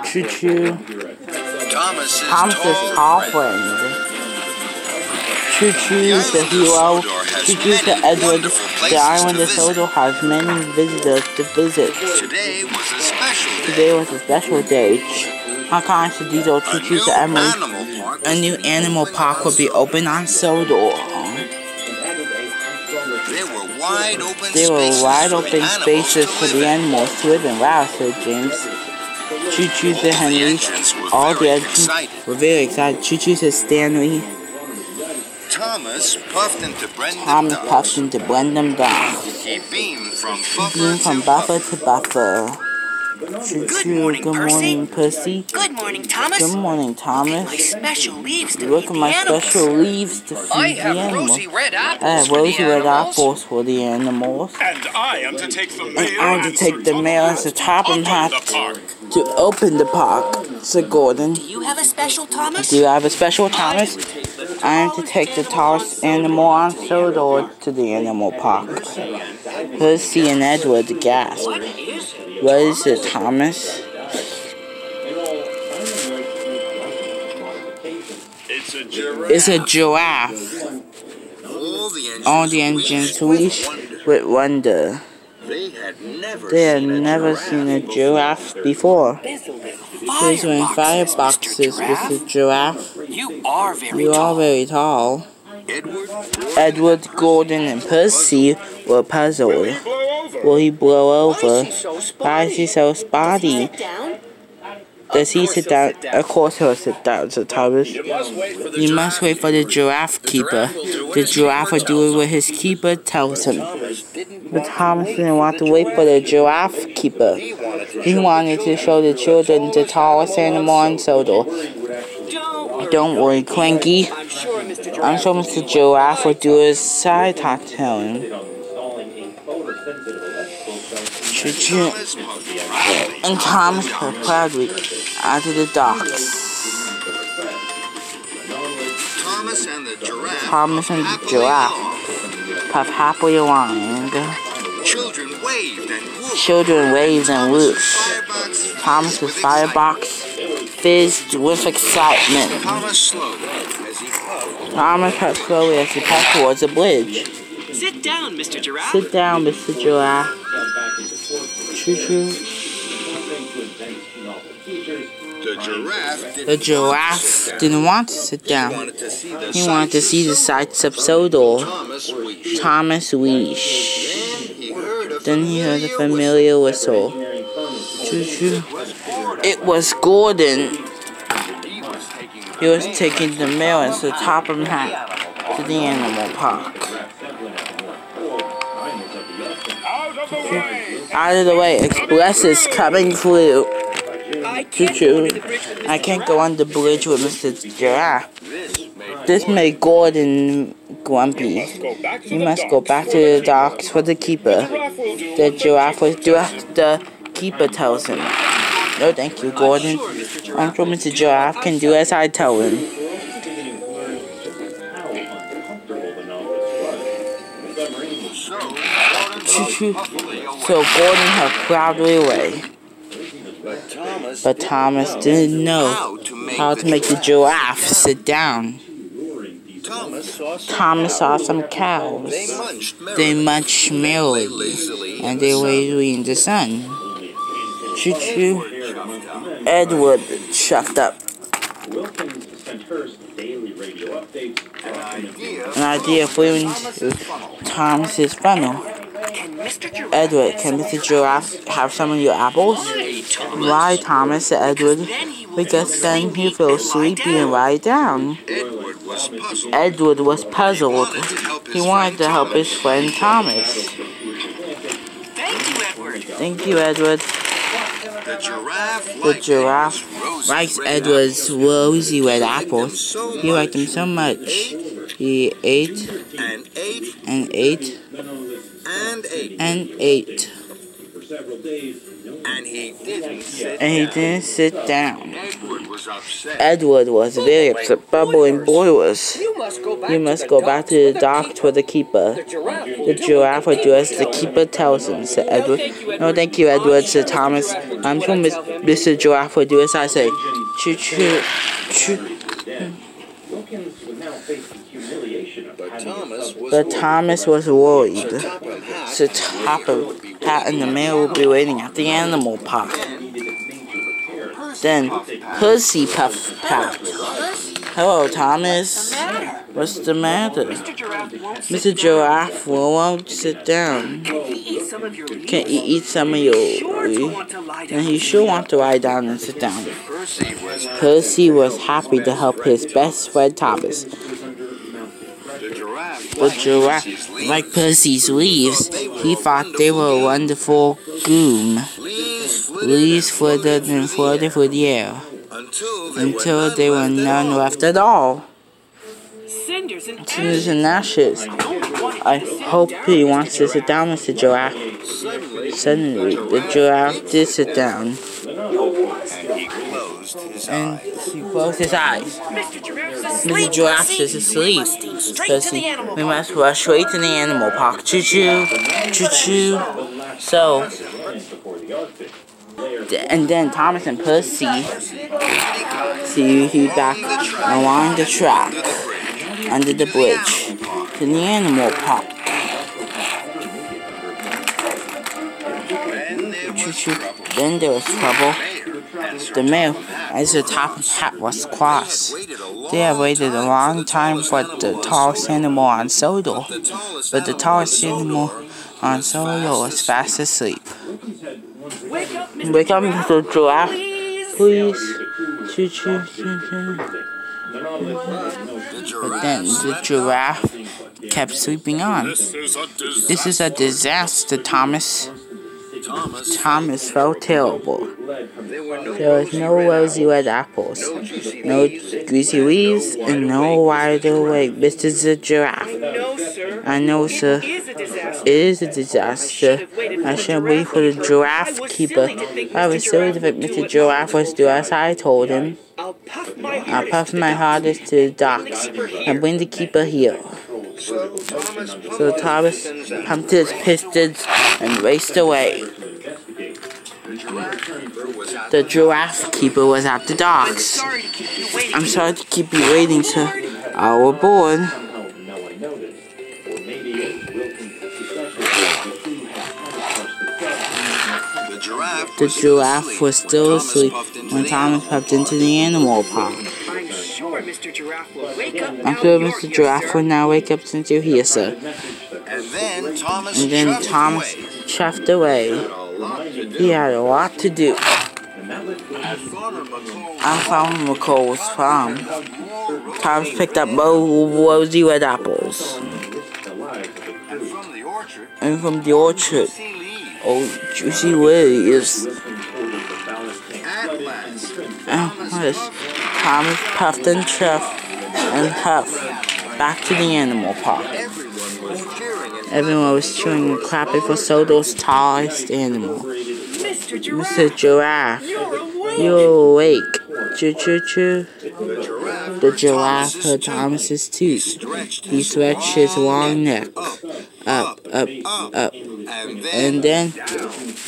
Choo-choo. Thomas's tall friend. Choo-choo's the hero. Choo-choo's the Edward. The island of Sodor has many visitors to visit. Today was a special day. Today was a special day. How to Diesel Choo-choo's the Emily. A new animal park will be open on Sodor. There were wide open spaces for the animals to live in. Wow, said James. Choo-choo's the Henry. All the entrants were very excited. Choo-choo's the Stanley. Thomas puffed into Brendan Dock. He beamed from buffer to buffer. Good morning, Percy. Good morning, Thomas. Good morning, Thomas. My special leaves to Look feed at my the animals. special leaves to feed the animals. Rosy red apples I have rosy red apples for the animals. And I am to take the mayor and Sir Topham Hatt to open the park, said Gordon. Do you have a special, Thomas? Do you have a special, Thomas? I am to take the tallest animal on Sodor to the animal park. Percy and Edward gasped. What is it, Thomas? It's a giraffe. All the engines wish with wonder. They had never seen a giraffe before. These were in fireboxes with the giraffe. You are very tall. Edward, Gordon, and Percy were puzzled. Will he blow over? Why is he so spotty? Does he sit down? Of course he'll sit down, said Thomas. You must wait for the giraffe keeper. The giraffe will do what his keeper tells him. But Thomas didn't want to wait for the giraffe keeper. He wanted to show the children the tallest animal on Sodor. Don't worry, Cranky. I'm sure Mr. Giraffe will do as I tell him. And Thomas puffed proudly out of the docks. Thomas and the giraffe puffed happily along. Children waved and whooshed. Thomas's firebox fizzed with excitement. Thomas puffed slowly as he puffed towards the bridge. Sit down, Mr. Giraffe. Sit down, Mr. Giraffe. Choo-choo. The giraffe didn't want to sit down. He wanted to see the sights of Sodor. Thomas wished. Then he heard a familiar whistle. Choo-choo. It was Gordon. He was taking the mail and Sir Topham Hatt to the animal park. Out of the way, Express is coming through. Choo-choo. I can't go on the bridge with Mr. Giraffe. This made Gordon grumpy. He must go back to the docks for the keeper. The giraffe will do as the keeper tells him. No, thank you, Gordon. I'm sure Mr. Giraffe can do as I tell him. Choo-choo. So Gordon had proudly away. But Thomas didn't know how to make the giraffe sit down. Thomas saw some cows. They munched merrily, and they waited in the sun. Choo-choo. Edward chucked up. An idea flew into Thomas's funnel. Edward, can Mr. Giraffe have some of your apples? Why, Thomas, said Edward. Because then he feels sleepy and lie down. Edward was puzzled. He wanted to help his friend Thomas. Thank you, Edward. The giraffe likes Edward's rosy red apples. He liked them so much. He ate and ate and ate. And he didn't sit down. was upset. Edward was very upset. Bubble and Boy was. You must go back to the dock for the keeper. The giraffe will do as the keeper tells him, said Edward. No, thank you, Edward, said Thomas. I'm sure Mr. Giraffe will do as I say. Choo choo. Choo. But Thomas was worried. The top of hat and the mail will be waiting at the animal park. Then Pussy puffed past. Hello, Thomas. What's the matter? Mr. Giraffe won't sit down. Can he eat some of your and he sure want to lie down and sit down. Percy was happy to help his best friend Thomas. The giraffe liked Percy's leaves. He thought they were a wonderful gloom. Leaves fluttered and floated through the air until there were none left at all. Cinders and ashes. I hope he wants to sit down, Mr. Giraffe. Suddenly, the giraffe did sit down. And he closed his eyes. Mr. Giraffe is asleep. Percy, we must rush straight to the animal park. Choo choo, choo choo. So, and then Thomas and Percy see back along the track under the bridge to the animal park. Choo choo. Then there was trouble. The mail, as the top hat was crossed. They had waited a long time for the tallest animal on Sodor, but the tallest animal on Sodor was fast asleep. Wake up, Mr. Giraffe, please. Choo choo choo choo. But then the giraffe kept sleeping on. This is a disaster, Thomas. Thomas felt terrible. There was no rosy red apples, no greasy leaves, and no wider awake. Mr. Giraffe. I know, sir. It is a disaster. I shouldn't wait for the giraffe keeper. I was so if Mr. Giraffe was do as I told him. I'll puff my hardest to the docks and bring the keeper here. So Thomas pumped his pistons and raced away. The giraffe keeper was at the docks. I'm sorry to keep you waiting, sir. All aboard. The giraffe was still asleep when Thomas popped into the animal park. I'm sure Mr. Giraffe will wake up. I'm sure Mr. Giraffe will now wake up since you're here, sir. And then Thomas chuffed away. He had a lot to do. At Farmer McColl's farm, Thomas picked up rosy red apples. And from the orchard, juicy leaves. Thomas puffed and chuffed and huffed back to the animal park. Everyone was cheering and clapping for Sodor's tallest animal. Mr. Giraffe, you're awake. Choo choo choo. The giraffe heard Thomas's toot. He stretched his long neck. Up, up, up. And then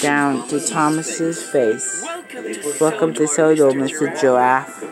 down to Thomas's face. Welcome to Sodor, Mr. Giraffe.